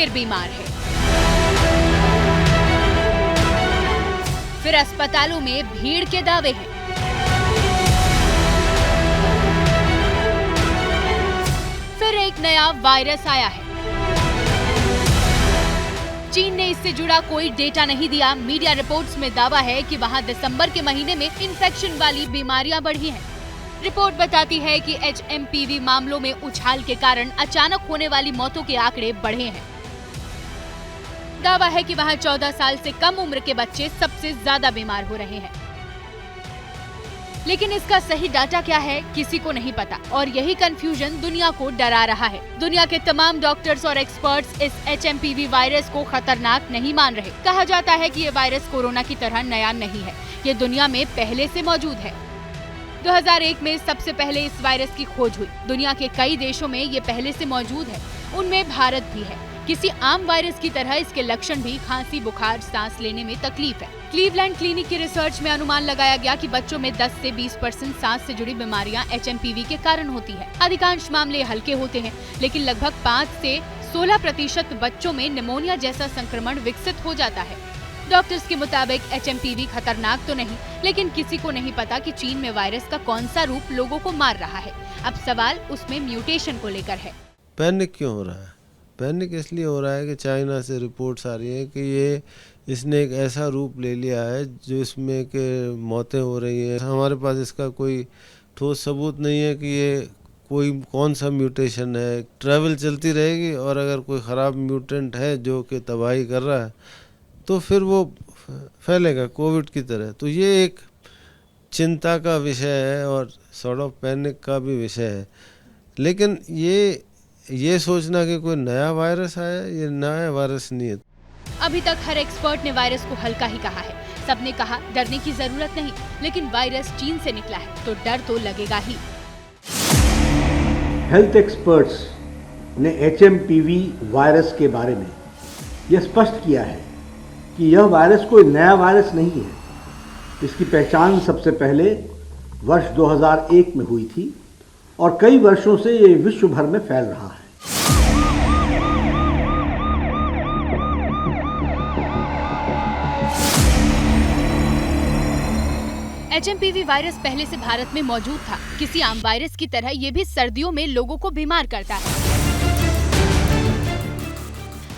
फिर बीमार है। फिर अस्पतालों में भीड़ के दावे हैं। फिर एक नया वायरस आया है। चीन ने इससे जुड़ा कोई डेटा नहीं दिया। मीडिया रिपोर्ट्स में दावा है कि वहां दिसंबर के महीने में इन्फेक्शन वाली बीमारियां बढ़ी हैं। रिपोर्ट बताती है कि HMPV मामलों में उछाल के कारण अचानक होने वाली मौतों के आंकड़े बढ़े हैं। दावा है कि वहां 14 साल से कम उम्र के बच्चे सबसे ज्यादा बीमार हो रहे हैं। लेकिन इसका सही डाटा क्या है, किसी को नहीं पता और यही कंफ्यूजन दुनिया को डरा रहा है। दुनिया के तमाम डॉक्टर्स और एक्सपर्ट्स इस HMPV वायरस को खतरनाक नहीं मान रहे। कहा जाता है कि ये वायरस कोरोना की तरह नया नहीं है, ये दुनिया में पहले से मौजूद है। 2001 में सबसे पहले इस वायरस की खोज हुई। दुनिया के कई देशों में ये पहले से मौजूद है, उनमें भारत भी है। किसी आम वायरस की तरह इसके लक्षण भी खांसी, बुखार, सांस लेने में तकलीफ है। क्लीवलैंड क्लिनिक की रिसर्च में अनुमान लगाया गया कि बच्चों में 10 से 20% सांस से जुड़ी बीमारियां HMPV के कारण होती है। अधिकांश मामले हल्के होते हैं, लेकिन लगभग 5 से 16% बच्चों में निमोनिया जैसा संक्रमण विकसित हो जाता है। डॉक्टर्स के मुताबिक HMPV खतरनाक तो नहीं, लेकिन किसी को नहीं पता कि चीन में वायरस का कौन सा रूप लोगों को मार रहा है। अब सवाल उसमें म्यूटेशन को लेकर है। पैनिक क्यों हो रहा है? पैनिक इसलिए हो रहा है कि चाइना से रिपोर्ट्स आ रही हैं कि इसने एक ऐसा रूप ले लिया है जो इसमें के मौतें हो रही हैं। हमारे पास इसका कोई ठोस सबूत नहीं है कि ये कोई कौन सा म्यूटेशन है। ट्रैवल चलती रहेगी और अगर कोई ख़राब म्यूटेंट है जो कि तबाही कर रहा है तो फिर वो फैलेगा कोविड की तरह। तो ये एक चिंता का विषय है और सॉर्ट ऑफ पैनिक का भी विषय है। लेकिन ये सोचना कि कोई नया वायरस आया, ये नया वायरस नहीं है। अभी तक हर एक्सपर्ट ने वायरस को हल्का ही कहा है। सबने कहा डरने की जरूरत नहीं, लेकिन वायरस चीन से निकला है तो डर तो लगेगा ही। हेल्थ एक्सपर्ट्स ने HMPV वायरस के बारे में यह स्पष्ट किया है कि यह वायरस कोई नया वायरस नहीं है। इसकी पहचान सबसे पहले वर्ष 2001 में हुई थी और कई वर्षों से ये विश्व भर में फैल रहा है। HMPV वायरस पहले से भारत में मौजूद था। किसी आम वायरस की तरह ये भी सर्दियों में लोगों को बीमार करता है।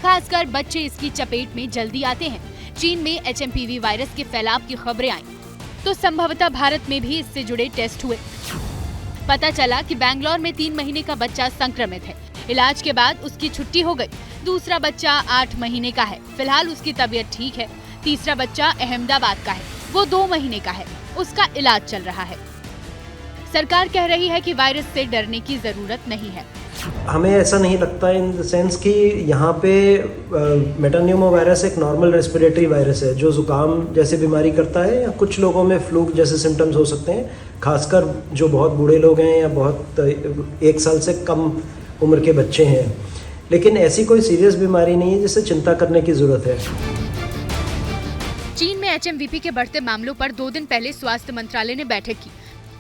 खासकर बच्चे इसकी चपेट में जल्दी आते हैं। चीन में HMPV वायरस के फैलाव की खबरें आईं, तो संभवतः भारत में भी इससे जुड़े टेस्ट हुए। पता चला कि बैंगलोर में 3 महीने का बच्चा संक्रमित है। इलाज के बाद उसकी छुट्टी हो गई। दूसरा बच्चा 8 महीने का है, फिलहाल उसकी तबीयत ठीक है। तीसरा बच्चा अहमदाबाद का है, वो 2 महीने का है, उसका इलाज चल रहा है। सरकार कह रही है कि वायरस से डरने की जरूरत नहीं है। हमें ऐसा नहीं लगता इन द सेंस कि यहाँ पे मेटान्यूमो वायरस एक नॉर्मल रेस्पिरेटरी वायरस है जो जुकाम जैसी बीमारी करता है, या कुछ लोगों में फ्लू जैसे सिम्टम्स हो सकते हैं, खासकर जो बहुत बूढ़े लोग हैं या बहुत 1 साल से कम उम्र के बच्चे हैं। लेकिन ऐसी कोई सीरियस बीमारी नहीं है जिससे चिंता करने की जरूरत है। चीन में HMVP के बढ़ते मामलों पर 2 दिन पहले स्वास्थ्य मंत्रालय ने बैठक की।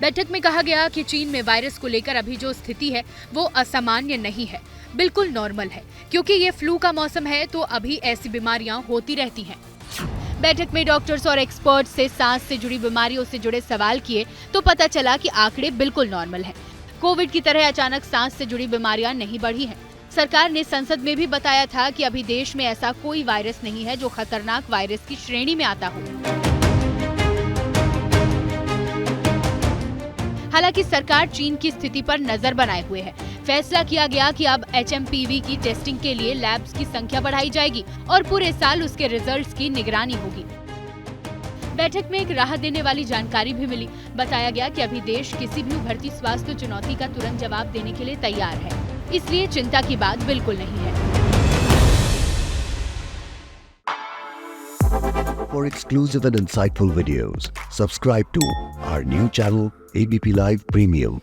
बैठक में कहा गया कि चीन में वायरस को लेकर अभी जो स्थिति है वो असामान्य नहीं है, बिल्कुल नॉर्मल है। क्योंकि ये फ्लू का मौसम है तो अभी ऐसी बीमारियां होती रहती हैं। बैठक में डॉक्टर्स और एक्सपर्ट्स से सांस से जुड़ी बीमारियों से जुड़े सवाल किए तो पता चला कि आंकड़े बिल्कुल नॉर्मल हैं। कोविड की तरह अचानक सांस से जुड़ी बीमारियां नहीं बढ़ी हैं। सरकार ने संसद में भी बताया था कि अभी देश में ऐसा कोई वायरस नहीं है जो खतरनाक वायरस की श्रेणी में आता हो। हालांकि सरकार चीन की स्थिति पर नजर बनाए हुए है। फैसला किया गया कि अब HMPV की टेस्टिंग के लिए लैब्स की संख्या बढ़ाई जाएगी और पूरे साल उसके रिजल्ट्स की निगरानी होगी। बैठक में एक राहत देने वाली जानकारी भी मिली। बताया गया कि अभी देश किसी भी उभरती स्वास्थ्य चुनौती का तुरंत जवाब देने के लिए तैयार है, इसलिए चिंता की बात बिल्कुल नहीं है। For exclusive and insightful videos, subscribe to our new channel ABP Live Premium.